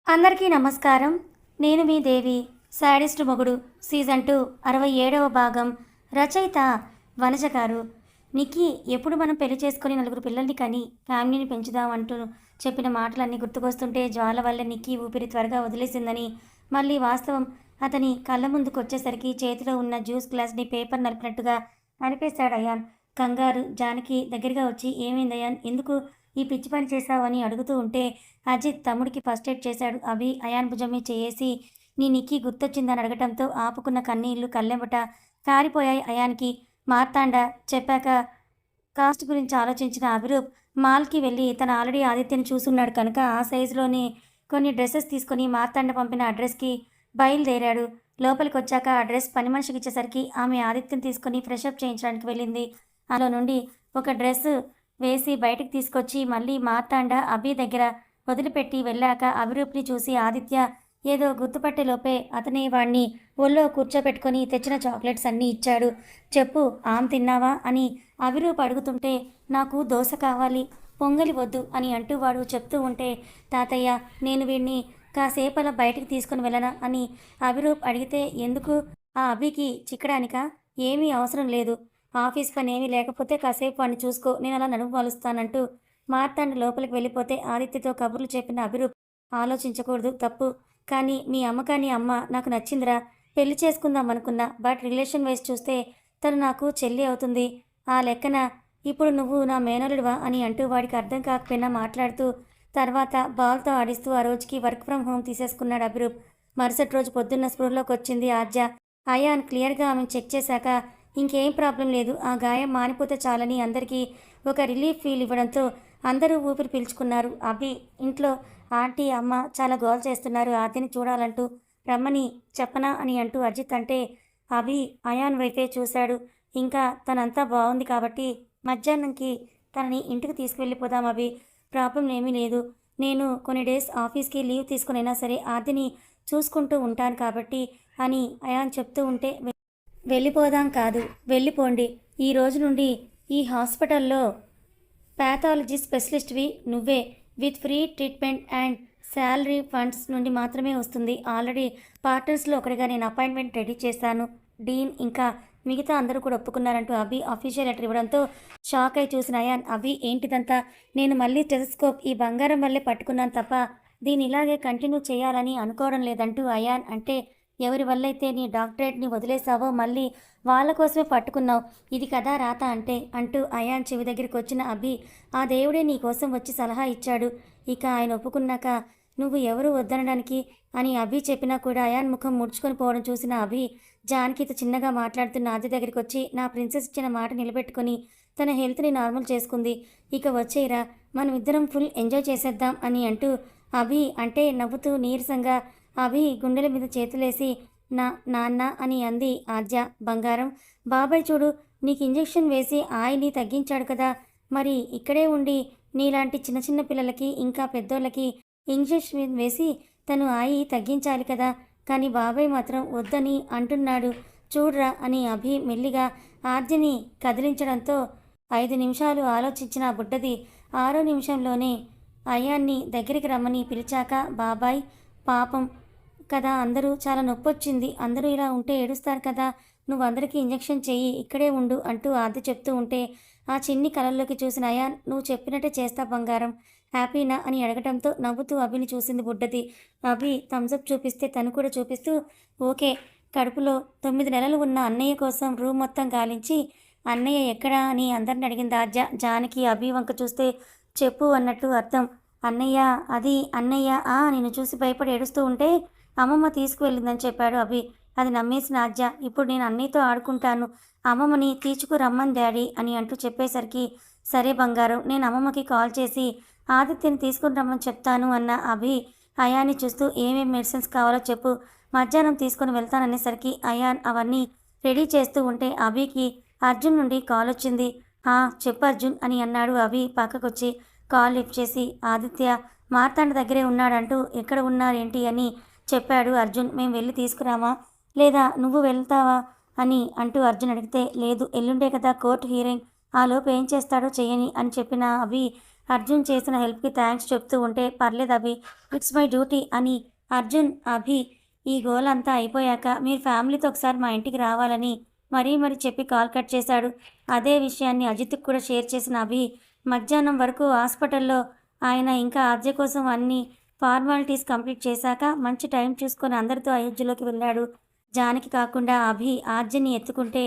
అందరికీ నమస్కారం. నేను మీ దేవి. శాడిస్ట్ మొగుడు సీజన్ 2 67వ భాగం. రచయిత వనజ గారు. నిక్కీ ఎప్పుడు మనం పెళ్లి చేసుకుని నలుగురు పిల్లల్ని కని ఫ్యామిలీని పెంచుదాం అంటూ చెప్పిన మాటలన్నీ గుర్తుకొస్తుంటే జ్వాల వల్ల నిక్కీ ఊపిరి త్వరగా వదిలేసిందని, మళ్ళీ వాస్తవం అతని కళ్ళ ముందుకు వచ్చేసరికి చేతిలో ఉన్న జ్యూస్ గ్లాస్ని పేపర్ నలిపినట్టుగా నలిపేశాడు అయాన్. కంగారు జానకి దగ్గరగా వచ్చి, ఏమైంది అయాన్, ఎందుకు ఈ పిచ్చి పని చేశావు అని అడుగుతూ ఉంటే అజిత్ తమ్ముడికి ఫస్ట్ ఎయిడ్ చేశాడు. అభి అయాన్ భుజం మీద చేసి, నీ నిక్కీ గుర్తొచ్చిందని అడగటంతో ఆపుకున్న కన్నీళ్లు కళ్ళెంబట కారిపోయాయి అయాన్కి. మార్తాండ చెప్పాక కాస్ట్ గురించి ఆలోచించిన అభిరూప్ మాల్కి వెళ్ళి తన ఆల్రెడీ ఆదిత్యని చూసున్నాడు కనుక ఆ సైజులోనే కొన్ని డ్రెస్సెస్ తీసుకొని మార్తాండ పంపిన అడ్రస్కి బయలుదేరాడు. లోపలికి వచ్చాక ఆ డ్రెస్ పని మనిషికి ఇచ్చేసరికి ఆమె ఆదిత్యని తీసుకొని ఫ్రెషప్ చేయించడానికి వెళ్ళింది. అందులో నుండి ఒక డ్రెస్ వేసి బయటకు తీసుకొచ్చి మళ్ళీ మార్తాండ అభి దగ్గర వదిలిపెట్టి వెళ్ళాక అభిరూప్ని చూసి ఆదిత్య ఏదో గుర్తుపట్టేలోపే అతనే వాణ్ణి ఒళ్ళో కూర్చోపెట్టుకొని తెచ్చిన చాక్లెట్స్ అన్నీ ఇచ్చాడు. చెప్పు, ఆమె తిన్నావా అని అభిరూప్ అడుగుతుంటే, నాకు దోశ కావాలి, పొంగలి వద్దు అని అంటూ వాడు చెప్తూ ఉంటే, తాతయ్య నేను వీడిని కాసేపలా బయటికి తీసుకుని వెళ్ళనా అని అభిరూప్ అడిగితే, ఎందుకు, ఆ అభికి చిక్కడానికా? ఏమీ అవసరం లేదు, ఆఫీస్ పని ఏమీ లేకపోతే కాసేపు వాడిని చూసుకో, నేను అలా నడుము వాలుస్తానంటూ మార్తాండ లోపలికి వెళ్ళిపోతే ఆదిత్యతో కబుర్లు చెప్పిన అభిరూప్, ఆలోచించకూడదు, తప్పు, కానీ మీ అమ్మ కానీ అమ్మ నాకు నచ్చిందిరా, పెళ్లి చేసుకుందాం అనుకున్నా, బట్ రిలేషన్ వైజ్ చూస్తే తను నాకు చెల్లి అవుతుంది, ఆ లెక్కన ఇప్పుడు నువ్వు నా మేనలుడివా అని అంటూ వాడికి అర్థం కాకపోయినా మాట్లాడుతూ తర్వాత బాల్తో ఆడిస్తూ ఆ రోజుకి వర్క్ ఫ్రమ్ హోమ్ తీసేసుకున్నాడు అభిరూప్. మరుసటి రోజు పొద్దున్న స్పృహలోకి వచ్చింది ఆద్య. అయాన్ క్లియర్గా ఆమెను చెక్ చేశాక ఇంకేం ప్రాబ్లం లేదు, ఆ గాయం మానిపోతే చాలని అందరికీ ఒక రిలీఫ్ ఫీల్ ఇవ్వడంతో అందరూ ఊపిరి పీల్చుకున్నారు. అభి ఇంట్లో ఆంటీ అమ్మ చాలా గోల్ చేస్తున్నారు ఆద్యని చూడాలంటూ, రమ్మని చెప్పనా అని అంటూ అజిత్ అంటే అభి అయాన్ వైపే చూశాడు. ఇంకా తనంతా బాగుంది కాబట్టి మధ్యాహ్నంకి తనని ఇంటికి తీసుకువెళ్ళిపోదాం అభి, ప్రాబ్లం ఏమీ లేదు, నేను కొన్ని డేస్ ఆఫీస్కి లీవ్ తీసుకునైనా సరే ఆద్యని చూసుకుంటూ ఉంటాను కాబట్టి అని అయాన్ చెప్తూ ఉంటే, వెళ్ళిపోదాం కాదు, వెళ్ళిపోండి, ఈ రోజు నుండి ఈ హాస్పిటల్లో ప్యాథాలజీ స్పెషలిస్ట్వి నువ్వే, with free treatment and salary funds నుండి మాత్రమే వస్తుంది, ఆల్రెడీ పార్ట్నర్స్లో ఒకటిగా నేను అపాయింట్మెంట్ రెడీ చేశాను, డీన్ ఇంకా మిగతా అందరూ కూడా ఒప్పుకున్నారంటూ అభి అఫీషియల్ లెటర్ ఇవ్వడంతో షాక్ అయి చూసిన అయాన్, అభి ఏంటిదంతా, నేను మళ్ళీ టెలిస్కోప్ ఈ బంగారం వల్లే పట్టుకున్నాను తప్ప దీన్ని ఇలాగే కంటిన్యూ చేయాలని అనుకోవడం లేదంటూ అయాన్ అంటే, ఎవరి వల్లైతే నీ డాక్టరేట్ని వదిలేసావో మళ్ళీ వాళ్ళ కోసమే పట్టుకున్నావు, ఇది కదా రాత అంటే అంటూ అయాన్ చెవి దగ్గరికి వచ్చిన అభి, ఆ దేవుడే నీ కోసం వచ్చి సలహా ఇచ్చాడు, ఇక ఆయన ఒప్పుకున్నాక నువ్వు ఎవరు వద్దనడానికి అని అభి చెప్పినా కూడా అయాన్ ముఖం ముడుచుకొని పోవడం చూసిన అభి జానకితో చిన్నగా మాట్లాడుతున్న ఆది దగ్గరికి వచ్చి, నా ప్రిన్సెస్ ఇచ్చిన మాట నిలబెట్టుకొని తన హెల్త్ని నార్మల్ చేసుకుంది, ఇక వచ్చేయరా మనం ఇద్దరం ఫుల్ ఎంజాయ్ చేసేద్దాం అని అంటూ అభి అంటే నవ్వుతూ నీరసంగా అభి గుండెల మీద చేతులేసి నాన్న అని అంది ఆద్య. బంగారం, బాబాయ్ చూడు నీకు ఇంజెక్షన్ వేసి ఆయన్ని తగ్గించాడు కదా, మరి ఇక్కడే ఉండి నీలాంటి చిన్న చిన్న పిల్లలకి ఇంకా పెద్దోళ్ళకి ఇంజెక్షన్ వేసి తను ఆయి తగ్గించాలి కదా, కానీ బాబాయ్ మాత్రం వద్దని అంటున్నాడు చూడ్రా అని అభి మెల్లిగా ఆద్యని కదిలించడంతో 5 నిమిషాలు ఆలోచించిన బుడ్డది 6వ నిమిషంలోనే అయాన్ని దగ్గరికి రమ్మని పిలిచాక, బాబాయ్ పాపం కదా, అందరూ చాలా నొప్పొచ్చింది, అందరూ ఇలా ఉంటే ఏడుస్తారు కదా, నువ్వు అందరికీ ఇంజెక్షన్ చెయ్యి, ఇక్కడే ఉండు అంటూ ఆద్య చెప్తూ ఉంటే ఆ చిన్ని కళల్లోకి చూసిన అయాన్, నువ్వు చెప్పినట్టే చేస్తా బంగారం, హ్యాపీనా అని అడగటంతో నవ్వుతూ అభిని చూసింది బుడ్డది. అభి థమ్సప్ చూపిస్తే తను కూడా చూపిస్తూ ఓకే, కడుపులో 9 నెలలు ఉన్న అన్నయ్య కోసం రూమ్ మొత్తం గాలించి అన్నయ్య ఎక్కడా అని అందరిని అడిగింది ఆద్య. జానకి అభి వంక చూస్తే చెప్పు అన్నట్టు అర్థం. అన్నయ్య, అది అన్నయ్య నిన్ను చూసి భయపడి ఏడుస్తూ ఉంటే అమ్మమ్మ తీసుకువెళ్ళిందని చెప్పాడు అభి. అది నమ్మేసిన ఆద్య, ఇప్పుడు నేను అన్నయ్యతో ఆడుకుంటాను, అమ్మమ్మని తీసుకురమ్మని డాడీ అని అంటూ చెప్పేసరికి, సరే బంగారం, నేను అమ్మమ్మకి కాల్ చేసి ఆదిత్యని తీసుకుని రమ్మని చెప్తాను అన్న అభి అయాన్ని చూస్తూ, ఏమేమి మెడిసిన్స్ కావాలో చెప్పు, మధ్యాహ్నం తీసుకొని వెళ్తాననేసరికి అయాన్ అవన్నీ రెడీ చేస్తూ ఉంటే అభికి అర్జున్ నుండి కాల్ వచ్చింది. చెప్పు అర్జున్ అని అన్నాడు అభి పక్కకొచ్చి. కాల్ లిఫ్ట్ చేసి, ఆదిత్య మార్తాండ దగ్గరే ఉన్నాడంటూ ఎక్కడ ఉన్నారేంటి అని చెప్పాడు అర్జున్, మేము వెళ్ళి తీసుకురామా లేదా నువ్వు వెళ్తావా అని అంటూ అర్జున్ అడిగితే, లేదు ఎల్లుండే కదా కోర్టు హీరింగ్, ఆ లోపు ఏం చేస్తాడో చేయని అని చెప్పిన అభి అర్జున్ చేసిన హెల్ప్కి థ్యాంక్స్ చెప్తూ ఉంటే పర్లేదు అభి, ఇట్స్ మై డ్యూటీ అని అర్జున్ అభి ఈ గోల్ అంతా అయిపోయాక మీరు ఫ్యామిలీతో ఒకసారి మా ఇంటికి రావాలని మరీ చెప్పి కాల్ కట్ చేశాడు. అదే విషయాన్ని అజిత్కి కూడా షేర్ చేసిన అభి మధ్యాహ్నం వరకు హాస్పిటల్లో ఆయన ఇంకా ఆద్య కోసం అన్ని ఫార్మాలిటీస్ కంప్లీట్ చేశాక మంచి టైం చూసుకొని అందరితో అయోధ్యలోకి వెళ్ళాడు. జానకి కాకుండా అభి ఆద్యని ఎత్తుకుంటే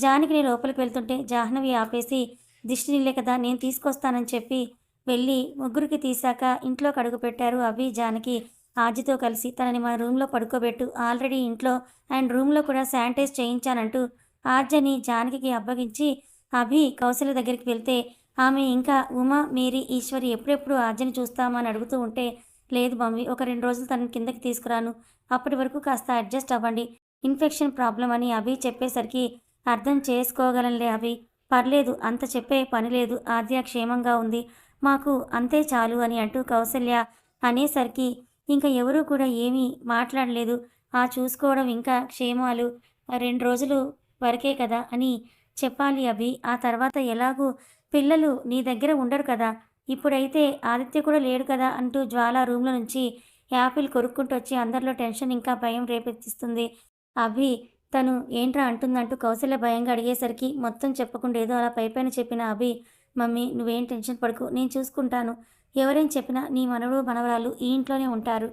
జానకిని లోపలికి వెళ్తుంటే జాహ్నవి ఆపేసి దిష్టి నీళ్ళే కదా నేను తీసుకొస్తానని చెప్పి వెళ్ళి ముగ్గురికి తీశాక ఇంట్లోకి అడుగుపెట్టారు అభి జానకి. ఆద్యతో కలిసి తనని మా రూమ్లో పడుకోబెట్టు, ఆల్రెడీ ఇంట్లో అండ్ రూమ్లో కూడా శానిటైజ్ చేయించానంటూ ఆద్యని జానకి అప్పగించి అభి కౌశల్య దగ్గరికి వెళ్తే ఆమె ఇంకా ఉమా, మేరీ, ఈశ్వరి ఎప్పుడెప్పుడు ఆద్యని చూస్తామని అడుగుతూ ఉంటే లేదు మమ్మీ, ఒక 2 రోజులు తనని కిందకి తీసుకురాను, అప్పటి వరకు కాస్త అడ్జస్ట్ అవ్వండి, ఇన్ఫెక్షన్ ప్రాబ్లం అని అభి చెప్పేసరికి అర్థం చేసుకోగలంలే అభి, పర్లేదు అంత చెప్పే పని లేదు, ఆద్య క్షేమంగా ఉంది, మాకు అంతే చాలు అని అంటూ కౌసల్య అనేసరికి ఇంకా ఎవరూ కూడా ఏమీ మాట్లాడలేదు. ఆ చూసుకోవడం ఇంకా క్షేమాలు 2 రోజులు వరకే కదా అని చెప్పాలి అభి, ఆ తర్వాత ఎలాగూ పిల్లలు నీ దగ్గర ఉండరు కదా, ఇప్పుడైతే ఆదిత్య కూడా లేడు కదా అంటూ జ్వాల రూమ్లో నుంచి యాపిల్ కొరుక్కుంటూ వచ్చి అందరిలో టెన్షన్ ఇంకా భయం రేపెత్తిస్తుంది. అభి తను ఏంట్రా అంటుందంటూ కౌశల్య భయంగా అడిగేసరికి మొత్తం చెప్పకుండా ఏదో అలా పైపైన చెప్పిన అభి, మమ్మీ నువ్వేం టెన్షన్ పడకు, నేను చూసుకుంటాను, ఎవరేం చెప్పినా నీ మనవడు మనవరాలు ఈ ఇంట్లోనే ఉంటారు,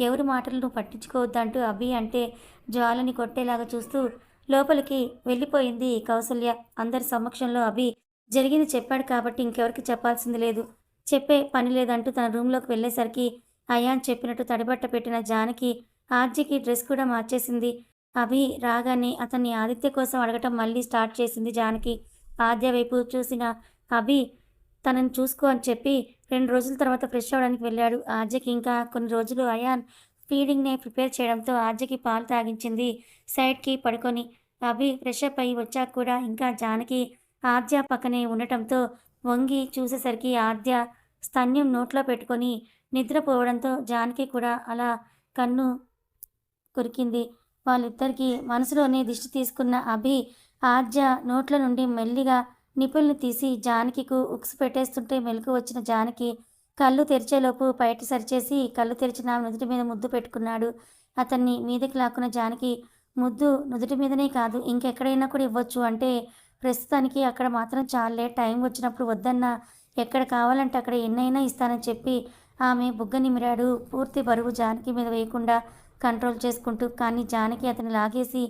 ఎవరి మాటలు నువ్వు పట్టించుకోవద్దంటూ అభి అంటే జ్వాలని కొట్టేలాగా చూస్తూ లోపలికి వెళ్ళిపోయింది కౌసల్య. అందరి సమక్షంలో అభి జరిగింది చెప్పాడు కాబట్టి ఇంకెవరికి చెప్పాల్సింది లేదు, చెప్పే పని లేదంటూ తన రూమ్లోకి వెళ్ళేసరికి అయాన్ చెప్పినట్టు తడిబట్ట పెట్టిన జానకి ఆర్జీకి డ్రెస్ కూడా మార్చేసింది. అభి రాగానే అతన్ని ఆదిత్య కోసం అడగటం మళ్ళీ స్టార్ట్ చేసింది జానకి. ఆద్య వైపు చూసిన అభి తనని చూసుకో అని చెప్పి 2 రోజుల తర్వాత ఫ్రెష్ అవ్వడానికి వెళ్ళాడు. ఆద్యకి ఇంకా కొన్ని రోజులు అయాన్ ఫీడింగ్నే ప్రిపేర్ చేయడంతో ఆద్యకి పాలు తాగించింది సైడ్కి పడుకొని. అభి ఫ్రెష్ అప్ అయ్యి వచ్చాక కూడా ఇంకా జానకి ఆద్య పక్కనే ఉండటంతో వంగి చూసేసరికి ఆద్య స్తన్యం నోట్లో పెట్టుకొని నిద్రపోవడంతో జానకి కూడా అలా కన్ను కొరికింది. వాళ్ళిద్దరికీ మనసులోనే దిష్టి తీసుకున్న అభి ఆద్య నోట్ల నుండి మెల్లిగా నిపుల్ని తీసి జానకికు ఉక్సు పెట్టేస్తుంటే మెలకు వచ్చిన జానకి కళ్ళు తెరిచేలోపు బయట సరిచేసి కళ్ళు తెరిచిన నుదుటి మీద ముద్దు పెట్టుకున్నాడు. అతన్ని మీదకి లాక్కున్న జానకి ముద్దు నుదుటి మీదనే కాదు ఇంకెక్కడైనా కూడా ఇవ్వచ్చు అంటే ప్రస్తుతానికి అక్కడ మాత్రం చాలే, టైం వచ్చినప్పుడు వద్దన్నా ఎక్కడ కావాలంటే అక్కడ ఎన్నైనా ఇస్తానని చెప్పి ఆమె బుగ్గ నిమిరాడు. పూర్తి బరువు జానకి మీద వేయకుండా కంట్రోల్ చేసుకుంటూ. కానీ జానకి అతన్ని లాగేసి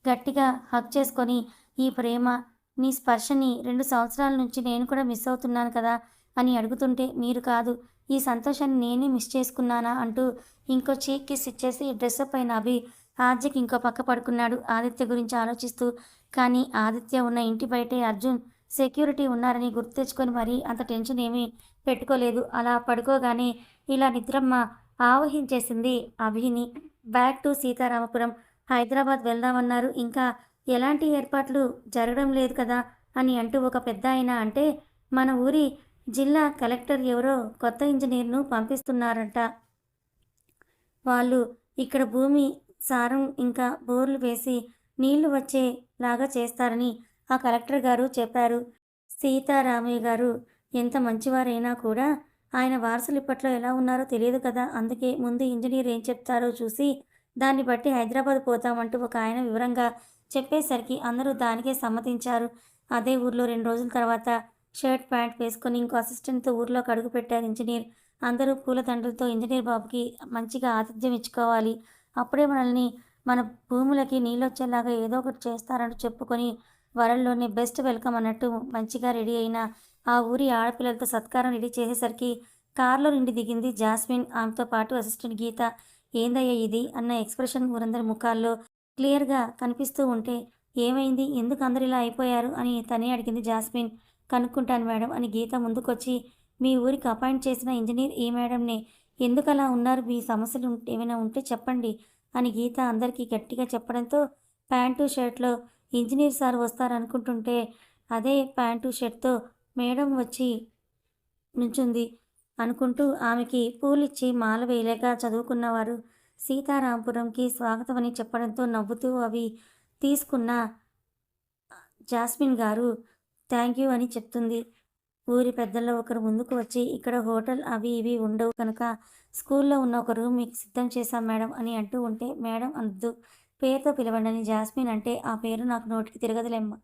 గట్టిగా హక్ చేసుకొని ఈ ప్రేమ నీ స్పర్శని 2 సంవత్సరాల నుంచి నేను కూడా మిస్ అవుతున్నాను కదా అని అడుగుతుంటే మీరు కాదు ఈ సంతోషాన్ని నేనే మిస్ చేసుకున్నానా అంటూ ఇంకో చీక్ కిస్ ఇచ్చేసి డ్రెస్అప్ అయిన అభి ఆద్యకి ఇంకో పక్క పడుకున్నాడు ఆదిత్య గురించి ఆలోచిస్తూ. కానీ ఆదిత్య ఉన్న ఇంటి బయటే అర్జున్ సెక్యూరిటీ ఉన్నారని గుర్తు తెచ్చుకొని మరీ అంత టెన్షన్ ఏమీ పెట్టుకోలేదు. అలా పడుకోగానే ఇలా నిద్రమ్మ ఆవహించేసింది అభిని. Back to Sitaramapuram. హైదరాబాద్ వెళ్దామన్నారు, ఇంకా ఎలాంటి ఏర్పాట్లు జరగడం లేదు కదా అని అంటూ ఒక పెద్ద ఆయన అంటే మన ఊరి జిల్లా కలెక్టర్ ఎవరో కొత్త ఇంజనీర్ను పంపిస్తున్నారంట, వాళ్ళు ఇక్కడ భూమి సారం ఇంకా బోర్లు వేసి నీళ్లు వచ్చేలాగా చేస్తారని ఆ కలెక్టర్ గారు చెప్పారు. సీతారామయ్య గారు ఎంత మంచివారైనా కూడా ఆయన వారసులు ఇప్పట్లో ఎలా ఉన్నారో తెలియదు కదా, అందుకే ముందు ఇంజనీర్ ఏం చెప్తారో చూసి దాన్ని బట్టి హైదరాబాద్ పోతామంటూ ఒక ఆయన వివరంగా చెప్పేసరికి అందరూ దానికే సమ్మతించారు. అదే ఊర్లో 2 రోజుల తర్వాత షర్ట్ ప్యాంట్ వేసుకొని ఇంకో అసిస్టెంట్తో ఊర్లోకి అడుగు పెట్టారు ఇంజనీర్. అందరూ పూలదండలతో ఇంజనీర్ బాబుకి మంచిగా ఆతిథ్యం ఇచ్చుకోవాలి, అప్పుడే మనల్ని మన భూములకి నీళ్ళొచ్చేలాగా ఏదో ఒకటి చేస్తారంటూ చెప్పుకొని వరల్డ్లోనే బెస్ట్ వెల్కమ్ అన్నట్టు మంచిగా రెడీ అయిన ఆ ఊరి ఆడపిల్లలతో సత్కారం రెడీ చేసేసరికి కారులో నుండి దిగింది జాస్మిన్, ఆమెతో పాటు అసిస్టెంట్ గీత. ఏందయ్యా ఇది అన్న ఎక్స్ప్రెషన్ ఊరందరి ముఖాల్లో క్లియర్గా కనిపిస్తూ ఉంటే ఏమైంది, ఎందుకు అందరు ఇలా అయిపోయారు అని తనే అడిగింది జాస్మిన్. కనుక్కుంటాను మేడం అని గీత ముందుకొచ్చి మీ ఊరికి అపాయింట్ చేసిన ఇంజనీర్ ఈ మేడంనే, ఎందుకు అలా ఉన్నారు, మీ సమస్యలు ఏమైనా ఉంటే చెప్పండి అని గీత అందరికీ గట్టిగా చెప్పడంతో ప్యాంటు షర్ట్లో ఇంజనీర్ సార్ వస్తారనుకుంటుంటే అదే ప్యాంటు షర్ట్తో మేడం వచ్చి నుంచుంది అనుకుంటూ ఆమెకి పూలిచ్చి మాల వేయలేక చదువుకున్నవారు సీతారాంపురంకి స్వాగతమని చెప్పడంతో నవ్వుతూ అవి తీసుకున్న జాస్మిన్ గారు థ్యాంక్ యూ అని చెప్తుంది. ఊరి పెద్దల్లో ఒకరు ముందుకు వచ్చి ఇక్కడ హోటల్ అవి ఇవి ఉండవు కనుక స్కూల్లో ఉన్న ఒక రూమ్ మీకు సిద్ధం చేశాం మేడం అని అంటూ ఉంటే, మేడం అనొద్దు, పేరుతో పిలవండని జాస్మిన్ అంటే, ఆ పేరు నాకు నోటికి తిరగదులేమ్మ,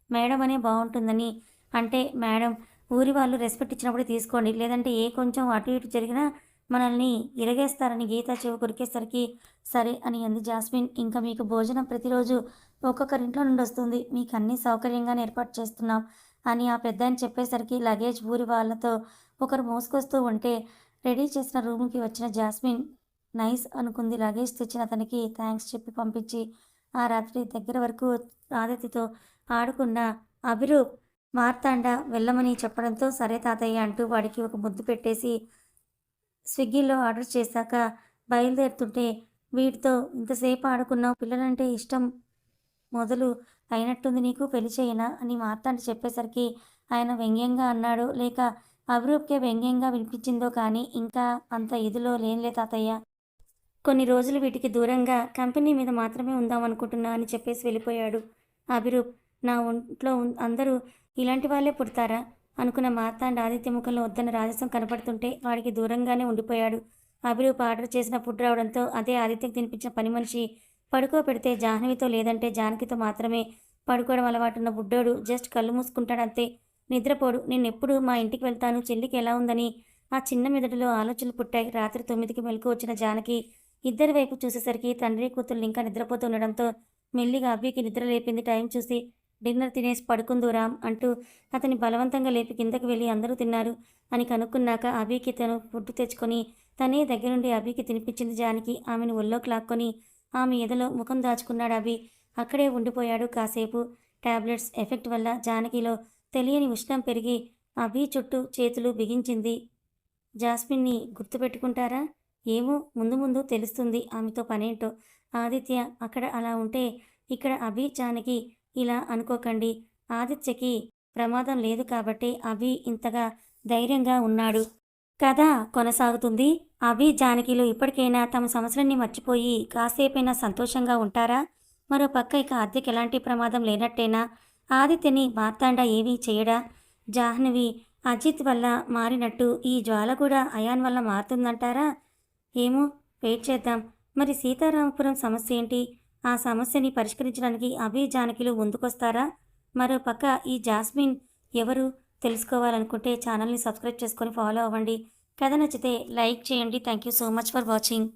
మేడం అనే బాగుంటుందని అంటే, మేడం ఊరి వాళ్ళు రెస్పెక్ట్ ఇచ్చినప్పుడు తీసుకోండి, లేదంటే ఏ కొంచెం అటు ఇటు జరిగినా మనల్ని ఇరగేస్తారని గీత చెవి కొరికేసరికి సరే అని అంది జాస్మిన్. ఇంకా మీకు భోజనం ప్రతిరోజు ఒక్కొక్కరింట్లో నుండి వస్తుంది, మీకు అన్నీ సౌకర్యంగానే ఏర్పాటు చేస్తున్నాం అని ఆ పెద్దాయన చెప్పేసరికి లగేజ్ ఊరి వాళ్ళతో ఒకరు మోసుకొస్తూ ఉంటే రెడీ చేసిన రూమ్‌కి వచ్చిన జాస్మిన్ నైస్ అనుకుంది. లగేజ్ తెచ్చిన అతనికి థాంక్స్ చెప్పి పంపించి ఆ రాత్రి దగ్గర వరకు ఆదిత్యతో ఆడుకున్న అభిరూప్ మార్తాండ వెళ్ళమని చెప్పడంతో సరే తాతయ్య అంటూ వాడికి ఒక ముద్దు పెట్టేసి స్విగ్గీలో ఆర్డర్ చేశాక బయలుదేరుతుంటే, వీడితో ఇంతసేపు ఆడుకున్నావు, పిల్లలంటే ఇష్టం మొదలు అయినట్టుంది నీకు, పెళ్లి చేయనా అని మార్తాండ చెప్పేసరికి ఆయన వ్యంగ్యంగా అన్నాడో లేక అభిరూప్‌కే వ్యంగ్యంగా వినిపించిందో కానీ ఇంకా అంత ఇదిలో లేనులే తాతయ్య, కొన్ని రోజులు వీటికి దూరంగా కంపెనీ మీద మాత్రమే ఉందామనుకుంటున్నా అని చెప్పేసి వెళ్ళిపోయాడు అభిరూప్. నా ఒంట్లో అందరూ ఇలాంటి వాళ్ళే పుడతారా అనుకున్న మార్తాండ ఆదిత్య ముఖంలో వద్దన్న రాజసం కనపడుతుంటే వాడికి దూరంగానే ఉండిపోయాడు. అభిరూప్ ఆర్డర్ చేసిన ఫుడ్ రావడంతో అదే ఆదిత్యకు తినిపించిన పని మనిషి పడుకోబెడితే జాహ్నవితో లేదంటే జానకితో మాత్రమే పడుకోవడం అలవాటున్న బుడ్డోడు జస్ట్ కళ్ళు మూసుకుంటాడంతే, నిద్రపోడు. నేనెప్పుడు మా ఇంటికి వెళ్తాను, చెల్లికి ఎలా ఉందని ఆ చిన్న మెదడులో ఆలోచనలు పుట్టాయి. రాత్రి 9కి మెలకు వచ్చిన జానకి ఇద్దరి వైపు చూసేసరికి తండ్రి కూతుళ్ళు ఇంకా నిద్రపోతూ ఉండడంతో మెల్లిగా అబ్బికి నిద్ర లేపింది. టైం చూసి డిన్నర్ తినేసి పడుకుందురాం అంటూ అతన్ని బలవంతంగా లేపి కిందకి వెళ్ళి అందరూ తిన్నారు అని కనుక్కున్నాక అభికి తను ఫుడ్ తెచ్చుకొని తనే దగ్గరుండి అభికి తినిపించింది జానకి. ఆమెను ఒళ్ళోకి లాక్కొని ఆమె ఎదలో ముఖం దాచుకున్నాడు అభి. అక్కడే ఉండిపోయాడు కాసేపు. టాబ్లెట్స్ ఎఫెక్ట్ వల్ల జానకిలో తెలియని ఉష్ణం పెరిగి అభి చుట్టూ చేతులు బిగించింది. జాస్మిన్ని గుర్తుపెట్టుకుంటారా? ఏమో, ముందు ముందు తెలుస్తుంది ఆమెతో పనేంటో. ఆదిత్య అక్కడ అలా ఉంటే ఇక్కడ అభి జానకి ఇలా అనుకోకండి. ఆదిత్యకి ప్రమాదం లేదు కాబట్టి అభి ఇంతగా ధైర్యంగా ఉన్నాడు. కథ కొనసాగుతుంది. అభి జానకిలు ఇప్పటికైనా తమ సమస్యలన్నీ మర్చిపోయి కాసేపైనా సంతోషంగా ఉంటారా? మరోపక్క ఇక ఆదిత్యకి ఎలాంటి ప్రమాదం లేనట్టేనా? ఆదిత్యని మార్తాండ ఏమీ చేయడా? జాహ్నవి అజిత్ వల్ల మారినట్టు ఈ జ్వాల కూడా అయాన్ వల్ల మారుతుందంటారా? ఏమో, వెయిట్ చేద్దాం. మరి సీతారామపురం సమస్య ఏంటి? ఆ సమస్యని పరిష్కరించడానికి అభి జానకిలు ముందుకొస్తారా? మరోపక్క ఈ జాస్మిన్ ఎవరు తెలుసుకోవాలనుకుంటే ఛానల్ని సబ్స్క్రైబ్ చేసుకొని ఫాలో అవ్వండి. కథ నచ్చితే లైక్ చేయండి. Thank you so much for watching.